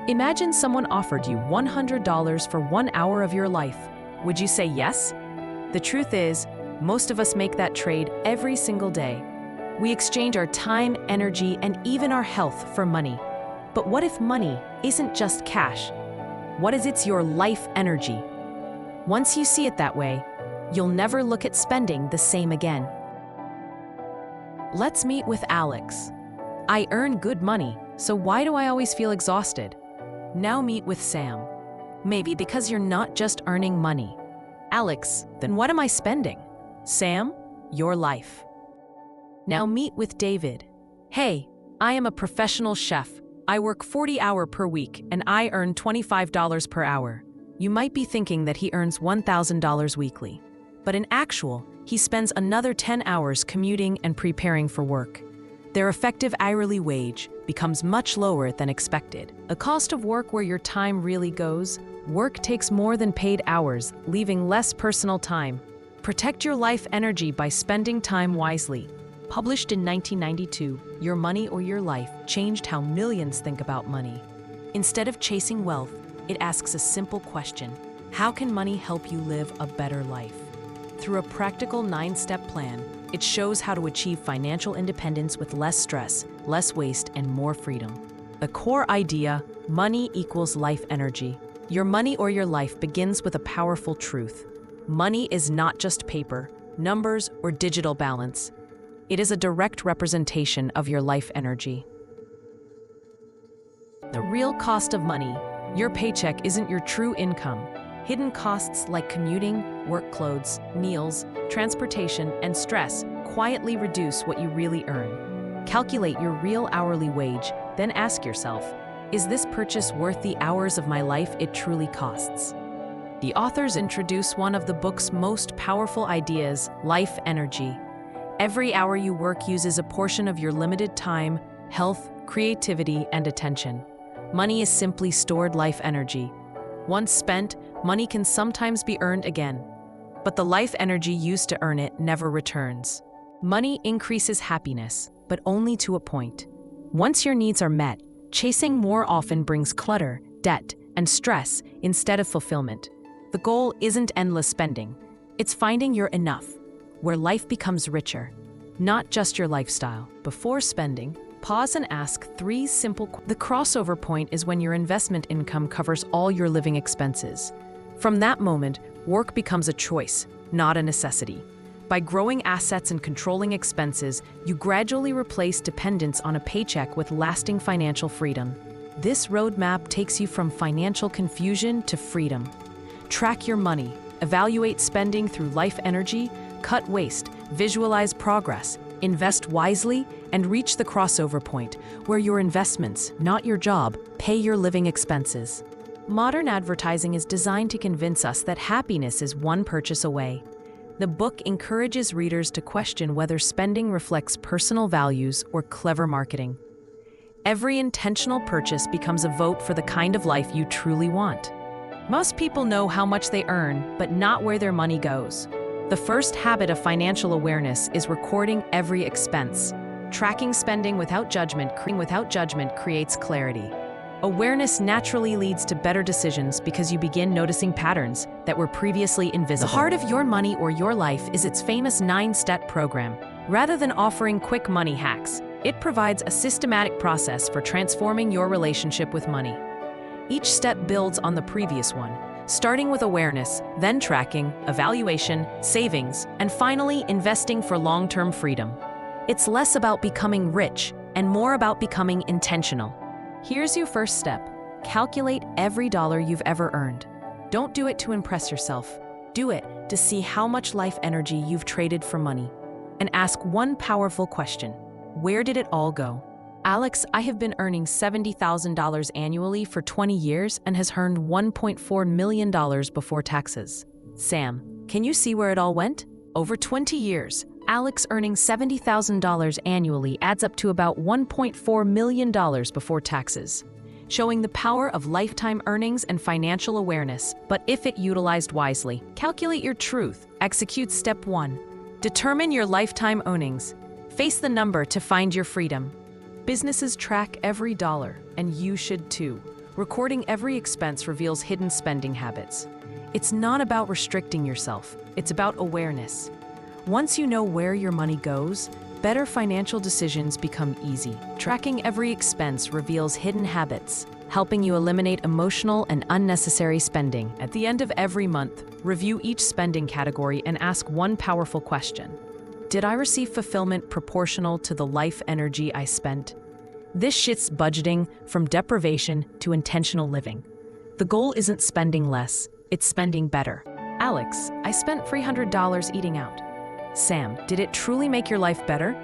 Imagine someone offered you $100 for 1 hour of your life. Would you say yes? The truth is, most of us make that trade every single day. We exchange our time, energy, and even our health for money. But what if money isn't just cash? What if it's your life energy? Once you see it that way, you'll never look at spending the same again. Let's meet with Alex. I earn good money, so why do I always feel exhausted? Now meet with Sam. Maybe because you're not just earning money. Alex, then what am I spending? Sam, your life. Now meet with David. Hey, I am a professional chef. I work 40 hours per week and I earn $25 per hour. You might be thinking that he earns $1,000 weekly, but in actual, he spends another 10 hours commuting and preparing for work. Their effective hourly wage becomes much lower than expected. A cost of work where your time really goes, work takes more than paid hours, leaving less personal time. Protect your life energy by spending time wisely. Published in 1992, Your Money or Your Life changed how millions think about money. Instead of chasing wealth, it asks a simple question: how can money help you live a better life? Through a practical 9-step plan, it shows how to achieve financial independence with less stress, less waste, and more freedom. The core idea: money equals life energy. Your money or your life begins with a powerful truth. Money is not just paper, numbers, or digital balance. It is a direct representation of your life energy. The real cost of money: your paycheck isn't your true income. Hidden costs like commuting, work clothes, meals, transportation, and stress quietly reduce what you really earn. Calculate your real hourly wage, then ask yourself, is this purchase worth the hours of my life it truly costs? The authors introduce one of the book's most powerful ideas: life energy. Every hour you work uses a portion of your limited time, health, creativity, and attention. Money is simply stored life energy. Once spent, money can sometimes be earned again, but the life energy used to earn it never returns. Money increases happiness, but only to a point. Once your needs are met, chasing more often brings clutter, debt, and stress instead of fulfillment. The goal isn't endless spending. It's finding your enough, where life becomes richer, not just your lifestyle. Before spending, pause and ask 3 simple questions. The crossover point is when your investment income covers all your living expenses. From that moment, work becomes a choice, not a necessity. By growing assets and controlling expenses, you gradually replace dependence on a paycheck with lasting financial freedom. This roadmap takes you from financial confusion to freedom. Track your money, evaluate spending through life energy, cut waste, visualize progress, invest wisely, and reach the crossover point where your investments, not your job, pay your living expenses. Modern advertising is designed to convince us that happiness is one purchase away. The book encourages readers to question whether spending reflects personal values or clever marketing. Every intentional purchase becomes a vote for the kind of life you truly want. Most people know how much they earn, but not where their money goes. The first habit of financial awareness is recording every expense. Tracking spending without judgment creates clarity. Awareness naturally leads to better decisions because you begin noticing patterns that were previously invisible. The heart of Your Money or Your Life is its famous 9-step program. Rather than offering quick money hacks, it provides a systematic process for transforming your relationship with money. Each step builds on the previous one, starting with awareness, then tracking, evaluation, savings, and finally investing for long-term freedom. It's less about becoming rich and more about becoming intentional. Here's your first step. Calculate every dollar you've ever earned. Don't do it to impress yourself. Do it to see how much life energy you've traded for money. And ask one powerful question: where did it all go? Alex, I have been earning $70,000 annually for 20 years and has earned $1.4 million before taxes. Sam, can you see where it all went? Over 20 years, Alex earning $70,000 annually adds up to about $1.4 million before taxes, showing the power of lifetime earnings and financial awareness. But if it utilized wisely, calculate your truth. Execute step 1. Determine your lifetime earnings. Face the number to find your freedom. Businesses track every dollar, and you should too. Recording every expense reveals hidden spending habits. It's not about restricting yourself, it's about awareness. Once you know where your money goes, better financial decisions become easy. Tracking every expense reveals hidden habits, helping you eliminate emotional and unnecessary spending. At the end of every month, review each spending category and ask one powerful question. Did I receive fulfillment proportional to the life energy I spent? This shifts budgeting from deprivation to intentional living. The goal isn't spending less, it's spending better. Alex, I spent $300 eating out. Sam, did it truly make your life better?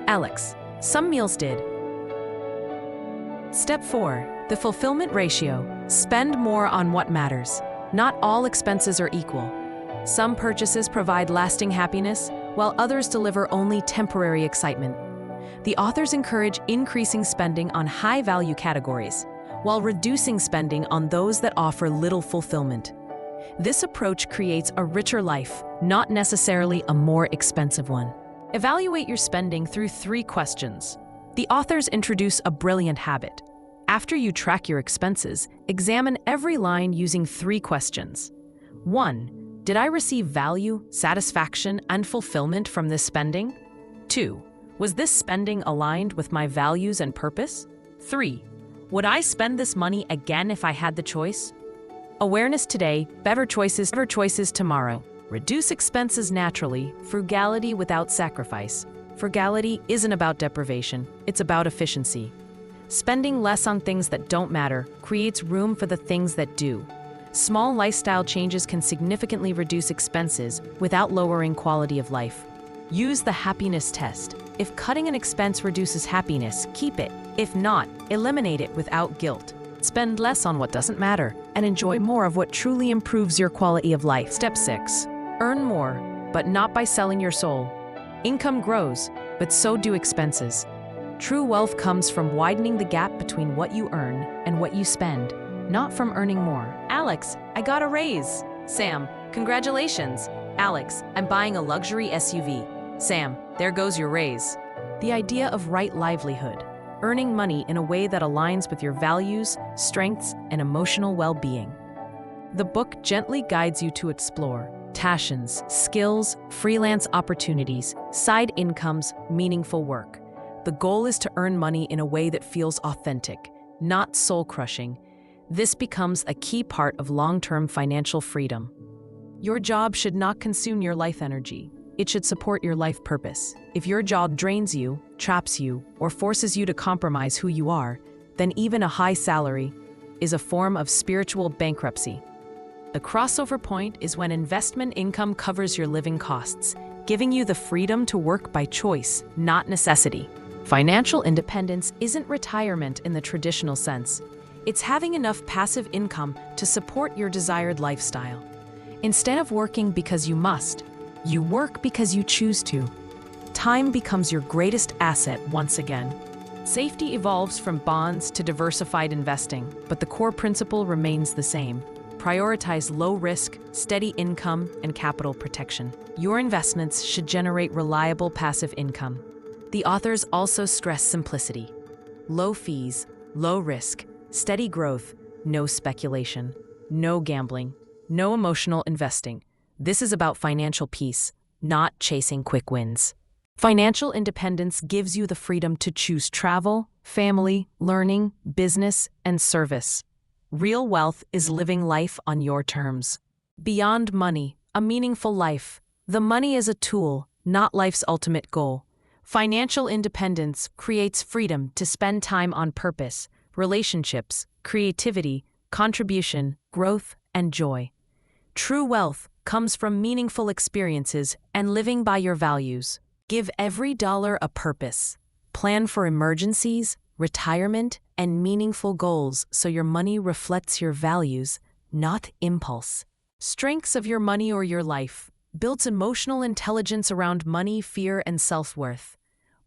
Alex, some meals did. Step 4. The fulfillment ratio. Spend more on what matters. Not all expenses are equal. Some purchases provide lasting happiness, while others deliver only temporary excitement. The authors encourage increasing spending on high-value categories, while reducing spending on those that offer little fulfillment. This approach creates a richer life, not necessarily a more expensive one. Evaluate your spending through 3 questions. The authors introduce a brilliant habit. After you track your expenses, examine every line using 3 questions. 1. Did I receive value, satisfaction, and fulfillment from this spending? 2. Was this spending aligned with my values and purpose? 3. Would I spend this money again if I had the choice? Awareness today, better choices tomorrow. Reduce expenses naturally, frugality without sacrifice. Frugality isn't about deprivation, it's about efficiency. Spending less on things that don't matter creates room for the things that do. Small lifestyle changes can significantly reduce expenses without lowering quality of life. Use the happiness test. If cutting an expense reduces happiness, keep it. If not, eliminate it without guilt. Spend less on what doesn't matter and enjoy more of what truly improves your quality of life. Step 6. Earn more, but not by selling your soul. Income grows, but so do expenses. True wealth comes from widening the gap between what you earn and what you spend, not from earning more. Alex, I got a raise. Sam, congratulations. Alex, I'm buying a luxury SUV. Sam, there goes your raise. The idea of right livelihood, earning money in a way that aligns with your values, strengths, and emotional well-being. The book gently guides you to explore passions, skills, freelance opportunities, side incomes, meaningful work. The goal is to earn money in a way that feels authentic, not soul-crushing. This becomes a key part of long-term financial freedom. Your job should not consume your life energy. It should support your life purpose. If your job drains you, traps you, or forces you to compromise who you are, then even a high salary is a form of spiritual bankruptcy. The crossover point is when investment income covers your living costs, giving you the freedom to work by choice, not necessity. Financial independence isn't retirement in the traditional sense. It's having enough passive income to support your desired lifestyle. Instead of working because you must, you work because you choose to. Time becomes your greatest asset once again. Safety evolves from bonds to diversified investing, but the core principle remains the same. Prioritize low risk, steady income, and capital protection. Your investments should generate reliable passive income. The authors also stress simplicity. Low fees, low risk, steady growth, no speculation, no gambling, no emotional investing. This is about financial peace, not chasing quick wins. Financial independence gives you the freedom to choose travel, family, learning, business, and service. Real wealth is living life on your terms. Beyond money, a meaningful life. The money is a tool, not life's ultimate goal. Financial independence creates freedom to spend time on purpose, relationships, creativity, contribution, growth, and joy. True wealth comes from meaningful experiences and living by your values. Give every dollar a purpose. Plan for emergencies, retirement, and meaningful goals so your money reflects your values, not impulse. Strengths of your money or your life. Builds emotional intelligence around money, fear, and self-worth.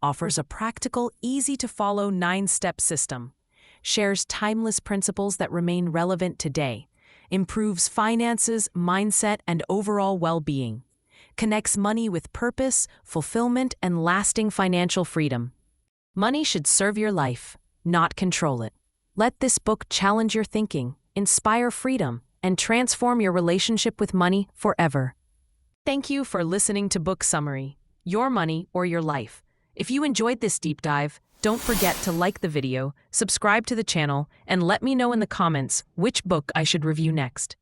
Offers a practical, easy-to-follow 9-step system. Shares timeless principles that remain relevant today. Improves finances, mindset, and overall well-being. Connects money with purpose, fulfillment, and lasting financial freedom. Money should serve your life, not control it. Let this book challenge your thinking, inspire freedom, and transform your relationship with money forever. Thank you for listening to Book Summary, Your Money or Your Life. If you enjoyed this deep dive, don't forget to like the video, subscribe to the channel, and let me know in the comments which book I should review next.